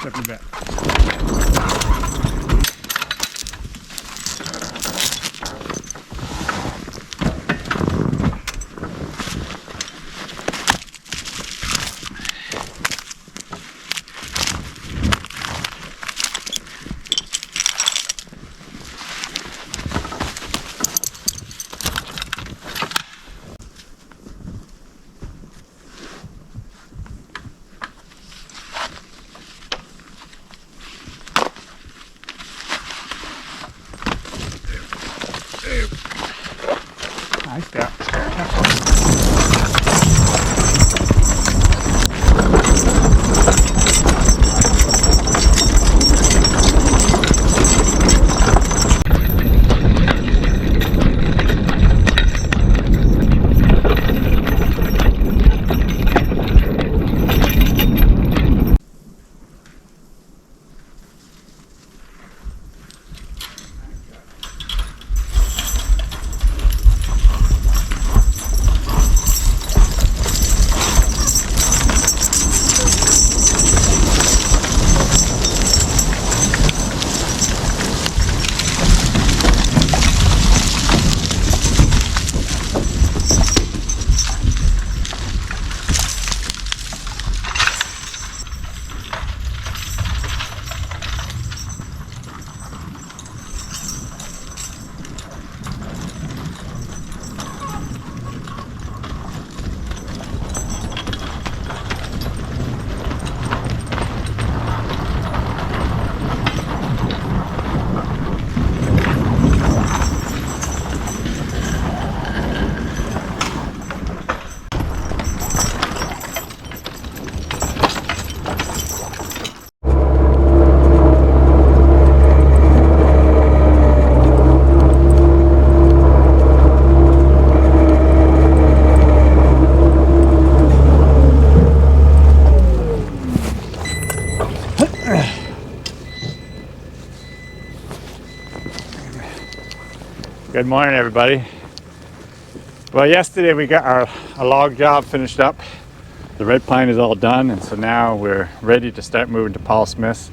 Step me back. Nice step. Good morning, everybody. Well, yesterday we got our log job finished up. The red pine is all done, and so now we're ready to start moving to Paul Smith's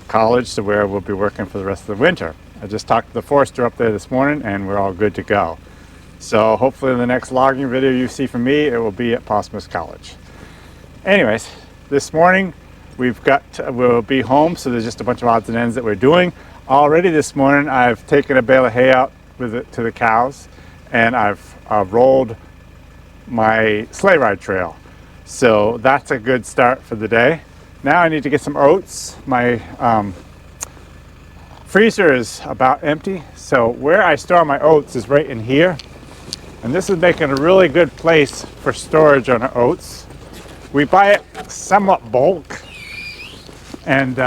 college, so where we'll be working for the rest of the winter. I just talked to the forester up there this morning and we're all good to go. So hopefully in the next logging video you see from me, it will be at Posthumous College. Anyways, this morning we'll be home, so there's just a bunch of odds and ends that we're doing. Already this morning I've taken a bale of hay out with it to the cows, and I've rolled my sleigh ride trail. So that's a good start for the day. Now I need to get some oats. My freezer is about empty, so where I store my oats is right in here, and this is making a really good place for storage on our oats. We buy it somewhat bulk, and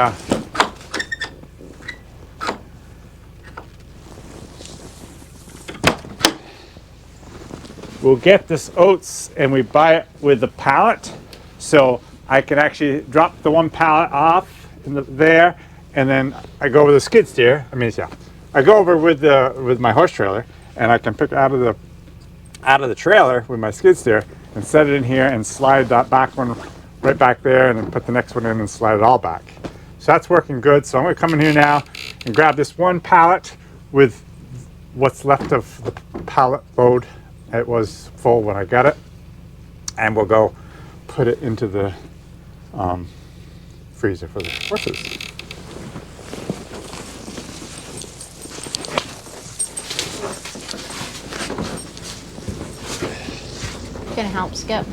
we'll get this oats and we buy it with the pallet, so I can actually drop the one pallet off there, and then I go over the skid steer. I go over with my horse trailer, and I can pick out of the trailer with my skid steer and set it in here and slide that back one right back there, and then put the next one in and slide it all back. So that's working good. So I'm going to come in here now and grab this one pallet with what's left of the pallet load. It was full when I got it, and we'll go put it into the freezer for the horses. Gonna help Skip.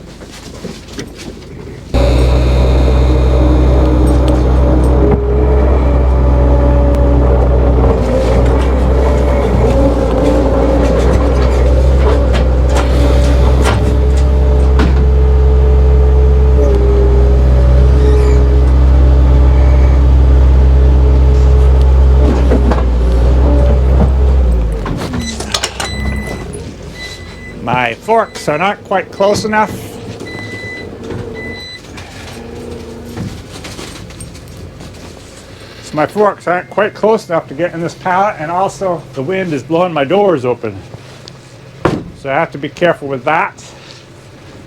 My forks are not quite close enough. So my forks aren't quite close enough to get in this pallet, and also the wind is blowing my doors open. So I have to be careful with that.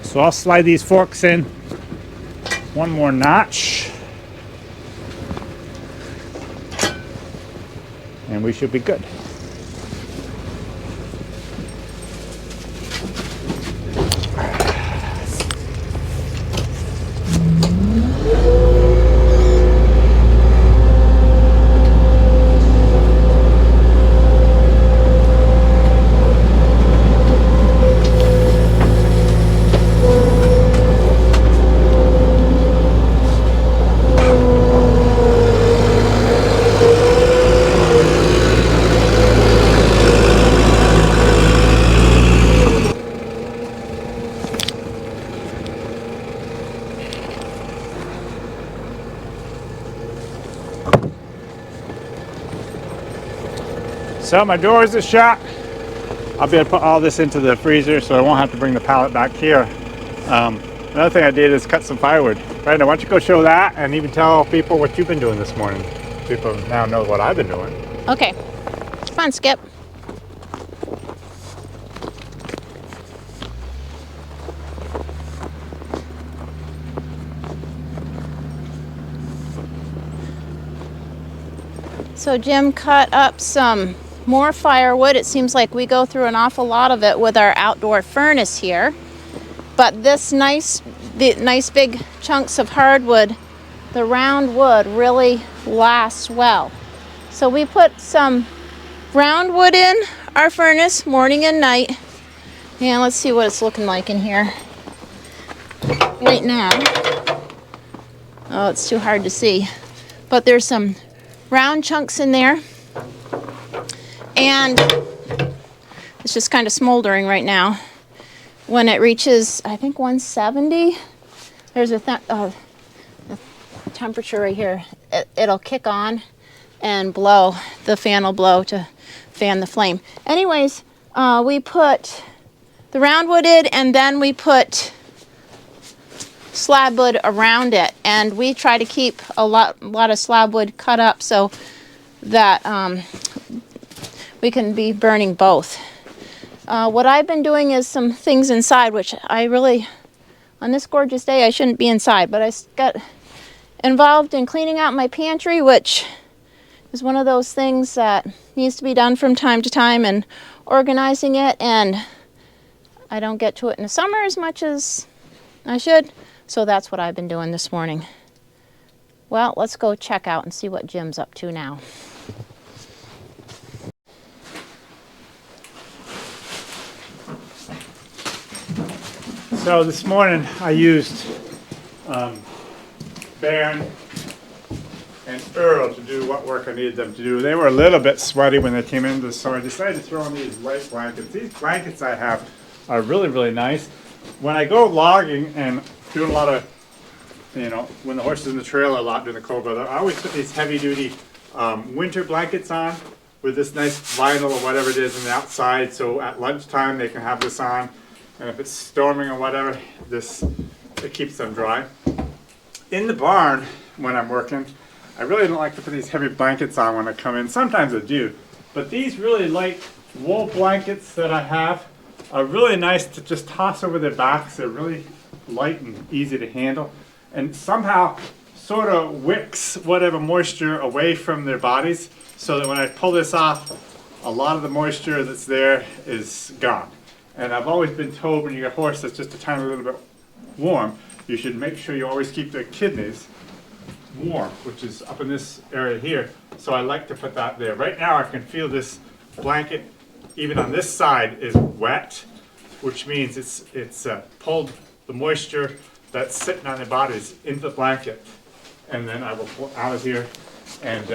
So I'll slide these forks in one more notch, and we should be good. So my doors are shut. I'll be able to put all this into the freezer, so I won't have to bring the pallet back here. Another thing I did is cut some firewood. Right now, why don't you go show that and even tell people what you've been doing this morning. People now know what I've been doing. Okay. Come on, Skip. So Jim cut up some more firewood. It seems like we go through an awful lot of it with our outdoor furnace here. But this the nice big chunks of hardwood, the round wood really lasts well. So we put some round wood in our furnace morning and night. And let's see what it's looking like in here right now. Oh, it's too hard to see. But there's some round chunks in there. And it's just kind of smoldering right now. When it reaches, I think 170, there's a temperature right here. It'll kick on and blow. The fan will blow to fan the flame. Anyways, we put the round wood in, and then we put slab wood around it. And we try to keep a lot of slab wood cut up so that we can be burning both. What I've been doing is some things inside, which I really, on this gorgeous day, I shouldn't be inside, but I got involved in cleaning out my pantry, which is one of those things that needs to be done from time to time, and organizing it, and I don't get to it in the summer as much as I should, so that's what I've been doing this morning. Well, let's go check out and see what Jim's up to now. So this morning I used Baron and Earl to do what work I needed them to do. They were a little bit sweaty when they came in, so I decided to throw in these light blankets. These blankets I have are really, really nice. When I go logging and doing a lot of, you know, when the horse is in the trail a lot during the cold weather, I always put these heavy duty winter blankets on with this nice vinyl or whatever it is on the outside, so at lunchtime they can have this on, and if it's storming or whatever, it keeps them dry. In the barn, when I'm working, I really don't like to put these heavy blankets on when I come in. Sometimes I do, but these really light wool blankets that I have are really nice to just toss over their backs. They're really light and easy to handle, and somehow sort of wicks whatever moisture away from their bodies, so that when I pull this off, a lot of the moisture that's there is gone. And I've always been told when you get a horse that's just a tiny little bit warm, you should make sure you always keep their kidneys warm, which is up in this area here. So I like to put that there. Right now I can feel this blanket, even on this side, is wet, which means it's pulled the moisture that's sitting on their bodies into the blanket. And then I will pull out of here, and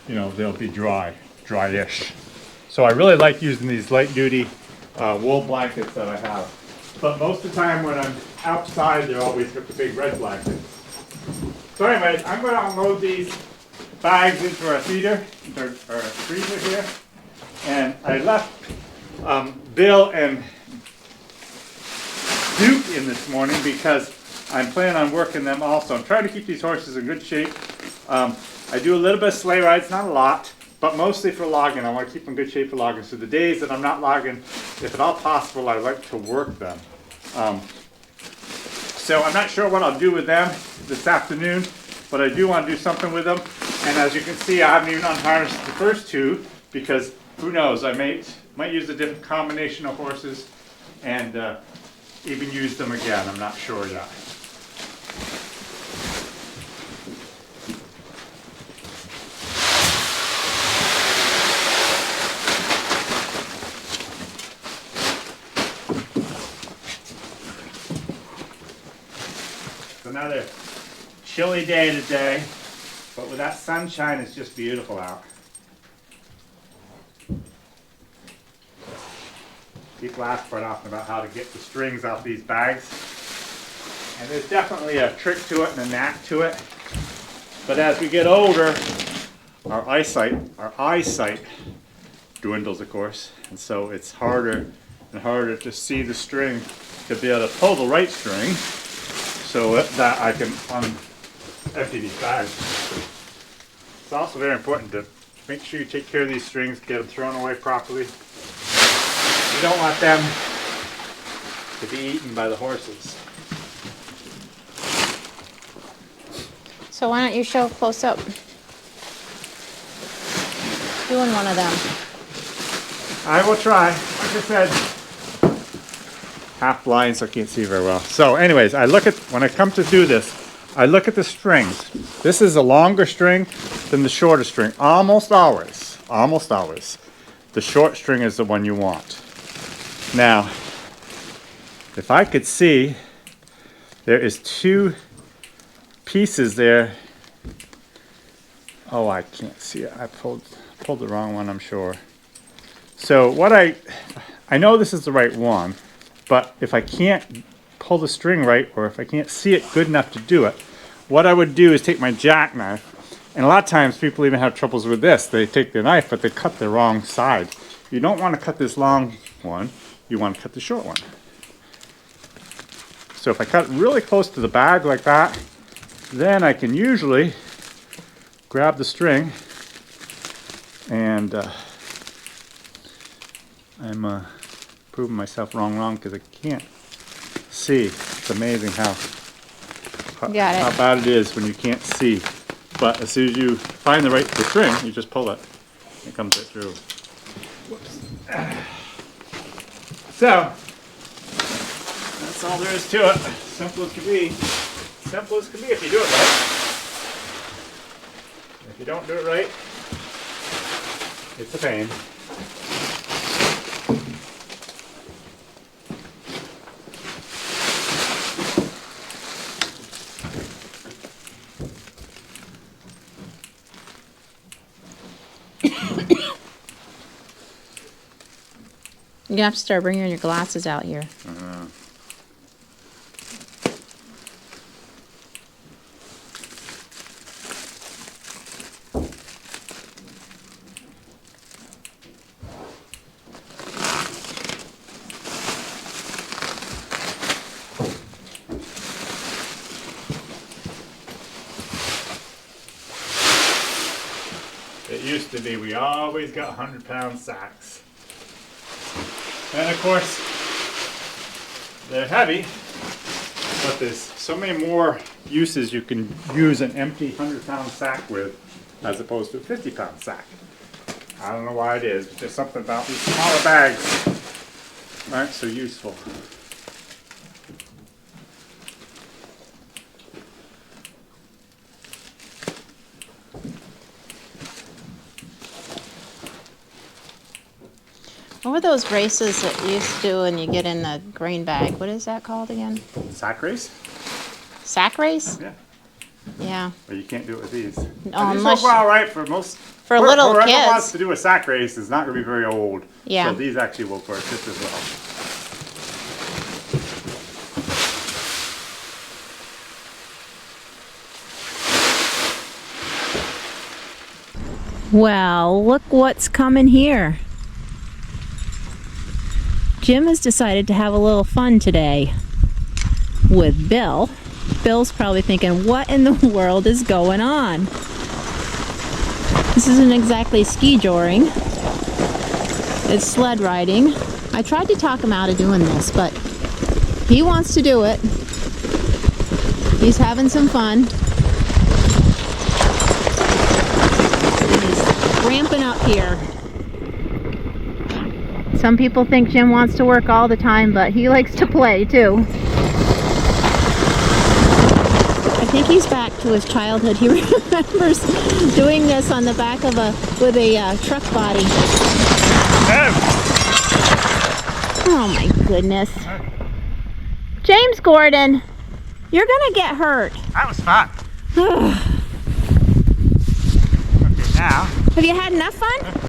you know, they'll be dry-ish. So I really like using these light duty wool blankets that I have. But most of the time when I'm outside, they're always got the big red blanket. So anyways, I'm going to unload these bags into our feeder, our freezer here. And I left Bill and Duke in this morning because I'm planning on working them also. I'm trying to keep these horses in good shape. I do a little bit of sleigh rides, not a lot, but mostly for logging. I want to keep them in good shape for logging. So the days that I'm not logging, if at all possible, I like to work them. So I'm not sure what I'll do with them this afternoon, but I do want to do something with them. And as you can see, I haven't even unharnessed the first two because who knows, I might use a different combination of horses and even use them again. I'm not sure yet. Another chilly day today, but with that sunshine, it's just beautiful out. People ask quite often about how to get the strings off these bags, and there's definitely a trick to it and a knack to it. But as we get older, our eyesight dwindles, of course, and so it's harder and harder to see the string to be able to pull the right string, so that I can empty these bags. It's also very important to make sure you take care of these strings, get them thrown away properly. You don't want them to be eaten by the horses. So why don't you show close up doing one of them? I will try. Like I said, half blind, so I can't see very well. So anyways, when I come to do this, I look at the strings. This is a longer string than the shorter string. Almost always. The short string is the one you want. Now, if I could see, there is two pieces there. Oh, I can't see it. I pulled the wrong one, I'm sure. So what I know this is the right one, but if I can't pull the string right, or if I can't see it good enough to do it, what I would do is take my jackknife, and a lot of times people even have troubles with this. They take their knife, but they cut the wrong side. You don't want to cut this long one, you want to cut the short one. So if I cut really close to the bag like that, then I can usually grab the string, and I'm proving myself wrong because I can't see. It's amazing how bad it is when you can't see But as soon as you find the string, you just pull it. It comes right through. Whoops. So, that's all there is to it. Simple as can be. Simple as can be if you do it right. If you don't do it right, it's a pain. You have to start bringing your glasses out here. It used to be we always got 100-pound sacks. And of course, they're heavy, but there's so many more uses you can use an empty 100-pound sack with as opposed to a 50-pound sack. I don't know why it is, but there's something about these smaller bags aren't so useful. What were those races that you used to do and you get in the grain bag? What is that called again? Sack race? Sack race? Yeah. Yeah. But you can't do it with these. No, These unless work all right for most. for little whoever kids. wants to do a sack race is not going to be very old. Yeah. So these actually will work just as well. Well, look what's coming here. Jim has decided to have a little fun today with Bill. Bill's probably thinking, what in the world is going on? This isn't exactly ski joring. It's sled riding. I tried to talk him out of doing this, but he wants to do it. He's having some fun. He's ramping up here. Some people think Jim wants to work all the time, but he likes to play too. I think he's back to his childhood. He remembers doing this on the back of with a truck body. Oh my goodness. James Gordon, you're gonna get hurt. That was fun. Okay, now. Have you had enough fun?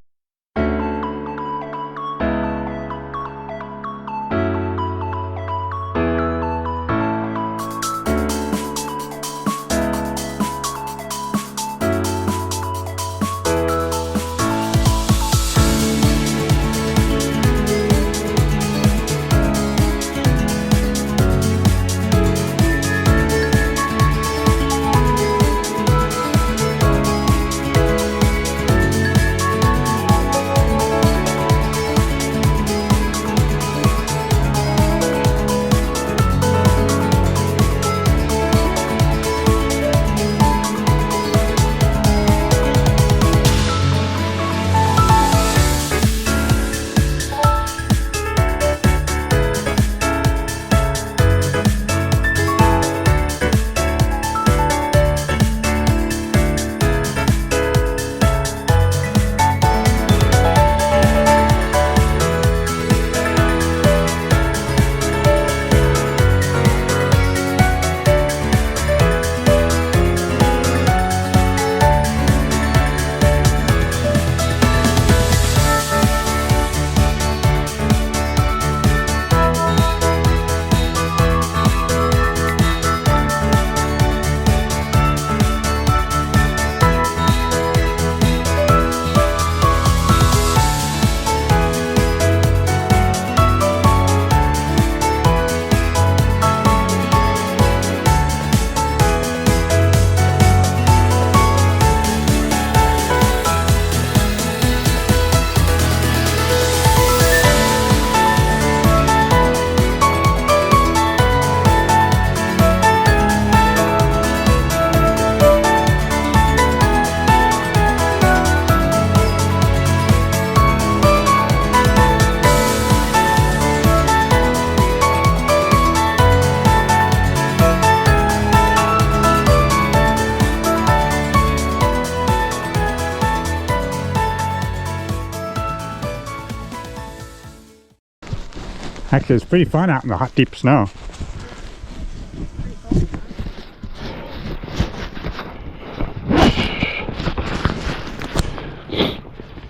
Actually, it's pretty fun out in the hot, deep snow.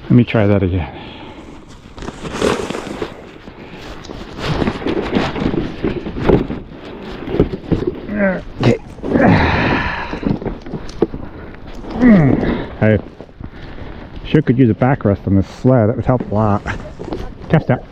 Let me try that again. Okay. I sure could use a backrest on this sled. That would help a lot. Tough step.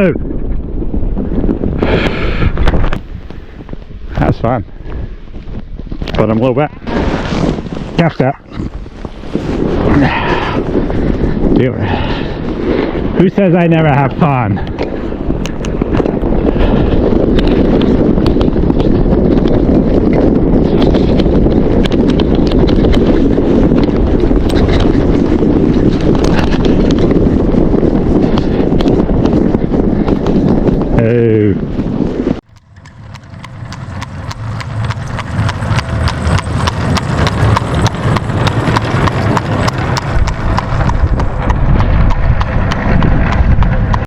Oh, that was fun, but I'm a little wet. Calf step. Do it. Who says I never have fun? Oh.